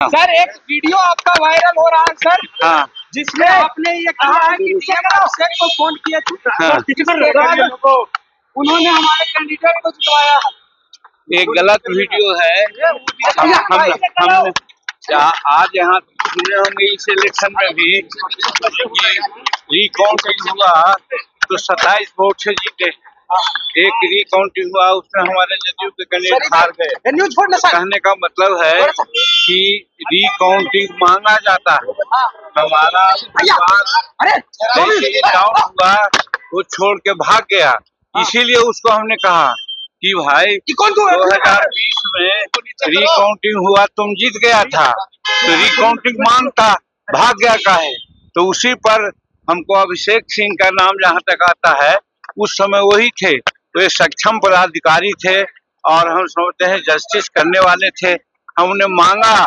Sir एक video आपका viral हो रहा है सर। हाँ। जिसमें आपने ये कहा है कि डीएम अभिषेक को फोन किए थे। हाँ। उन्होंने हमारे कैंडिडेट को जितवाया है। एक गलत वीडियो है। हम आज यहाँ सुने होंगे इस इलेक्शन में भी रिकाउंटिंग हुआ तो 27 वोट से जीते। एक रिकाउंटिंग हुआ उसमें हमारे जदयू के कैंडिडेट हार गए। कहने का मतलब है कि रिकाउंटिंग मांगा जाता है। हमारा डाउन हुआ वो छोड़ के भाग गया, इसीलिए उसको हमने कहा कि भाई 2020 में रिकाउंटिंग हुआ, तुम जीत गया था तो रिकाउंटिंग मांगता, भाग गया काहे? तो उसी पर हमको अभिषेक सिंह का नाम जहाँ तक आता है, उस समय वही थे, वे सक्षम पदाधिकारी थे और हम समझते हैं जस्टिस करने वाले थे। हमने मांगा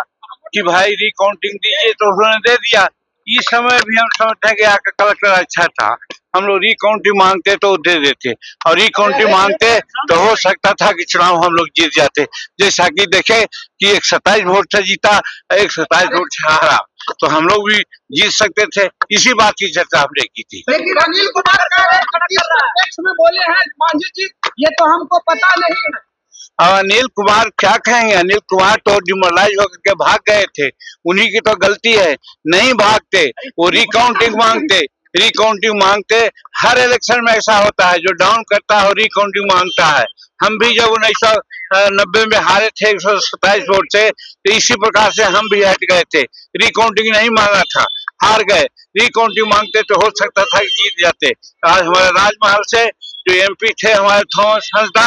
कि भाई रिकाउंटिंग दीजिए तो उन्होंने दे दिया। इस समय भी हम समझते हैं कि यहाँ का कलेक्टर अच्छा था, हम लोग रिकाउंटिंग मांगते तो दे देते और रिकाउंटिंग मांगते तो हो सकता था कि चुनाव हम लोग जीत जाते। जैसा कि देखे कि एक 27 वोट से जीता, एक 27 वोट से हारा, तो हम लोग भी जीत सकते थे। इसी बात की चर्चा हमने की थी। लेकिन अनिल कुमार में बोले हैं मांझी जी ये तो हमको पता नहीं है। अनिल कुमार क्या कहेंगे? अनिल कुमार तो डिमोरलाइज होकर के भाग गए थे, उन्हीं की तो गलती है। नहीं भागते, वो रिकाउंटिंग मांगते। हर इलेक्शन में ऐसा होता है, जो डाउन करता है रिकाउंटिंग मांगता है। हम भी जब 1990 में हारे थे 127 वोट से, तो इसी प्रकार से हम भी हट गए थे, रिकाउंटिंग नहीं मांगा था, हार गए। रिकाउंटिंग मांगते तो हो सकता था कि जीत जाते। आज हमारे राजमहल से जो एमपी थे हमारे थॉमस हंसदा,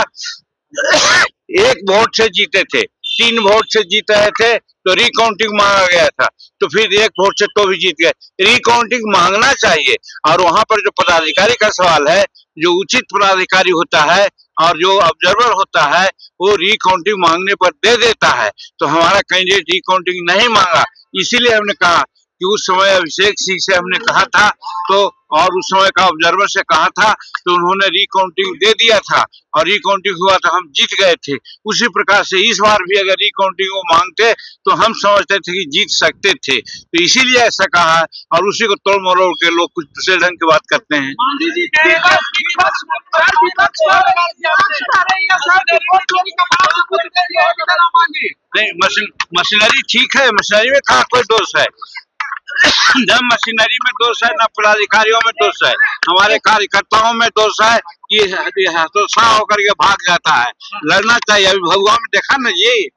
1 वोट से जीते थे, 3 वोट से जीत रहे थे तो रिकाउंटिंग मांगा गया था, तो फिर 1 वोट से तो भी जीत गए। रिकाउंटिंग मांगना चाहिए और वहां पर जो पदाधिकारी का सवाल है, जो उचित पदाधिकारी होता है और जो ऑब्जर्वर होता है, वो रिकाउंटिंग मांगने पर दे देता है। तो हमारा कैंडिडेट रिकाउंटिंग नहीं मांगा, इसीलिए हमने कहा कि उस समय अभिषेक सिंह से हमने कहा था तो, और उस समय का ऑब्जर्वर से कहा था तो उन्होंने रिकाउंटिंग दे दिया था और रिकाउंटिंग हुआ तो हम जीत गए थे। उसी प्रकार से इस बार भी अगर रिकाउंटिंग को मांगते तो हम समझते थे कि जीत सकते थे, तो इसीलिए ऐसा कहा है और उसी को तोड़ मरोड़ के लोग कुछ दूसरे ढंग की बात करते हैं। नहीं, मशीनरी ठीक है, मशीनरी में कहाँ कोई दोष है? जब मशीनरी में दोष है, न पदाधिकारियों में दोष है, हमारे कार्यकर्ताओं में दोष है कि हतोत्साह होकर के भाग जाता है। लड़ना चाहिए। अभी भगवान में देखा ना जी,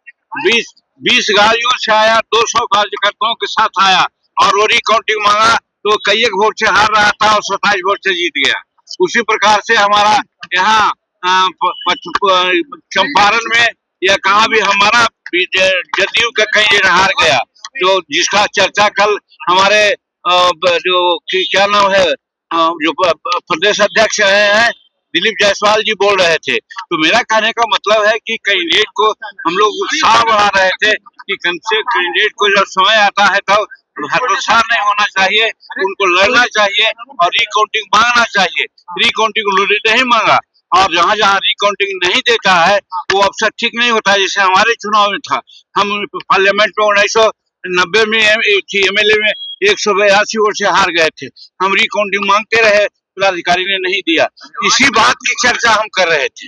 20 गाड़ियों से आया, 200 कार्यकर्ताओं के साथ आया और वो रिकाउंटिंग मांगा तो कई एक वोट से हार रहा था और 27 वोट से जीत गया। उसी प्रकार से हमारा यहाँ चंपारण में या कहाँ भी हमारा जदयू का कहीं हार गया, जो जिसका चर्चा कल हमारे जो क्या नाम है, जो प्रदेश अध्यक्ष हैं दिलीप जायसवाल जी बोल रहे थे। तो मेरा कहने का मतलब है कि कैंडिडेट को हम लोग उत्साह बढ़ा रहे थे कि कम से कैंडिडेट को जब समय आता है तब हतोत्साह नहीं होना चाहिए, उनको लड़ना चाहिए और रिकाउंटिंग मांगना चाहिए। रिकाउंटिंग उन्होंने नहीं मांगा और जहाँ जहाँ रिकाउंटिंग नहीं देता है वो अवसर ठीक नहीं होता है। जैसे हमारे चुनाव में था, हम पार्लियामेंट में 1990 में एमएलए में 182 वोट से हार गए थे। हम रिकाउंटिंग मांगते रहे, पदाधिकारी ने नहीं दिया। इसी बात की चर्चा हम कर रहे थे।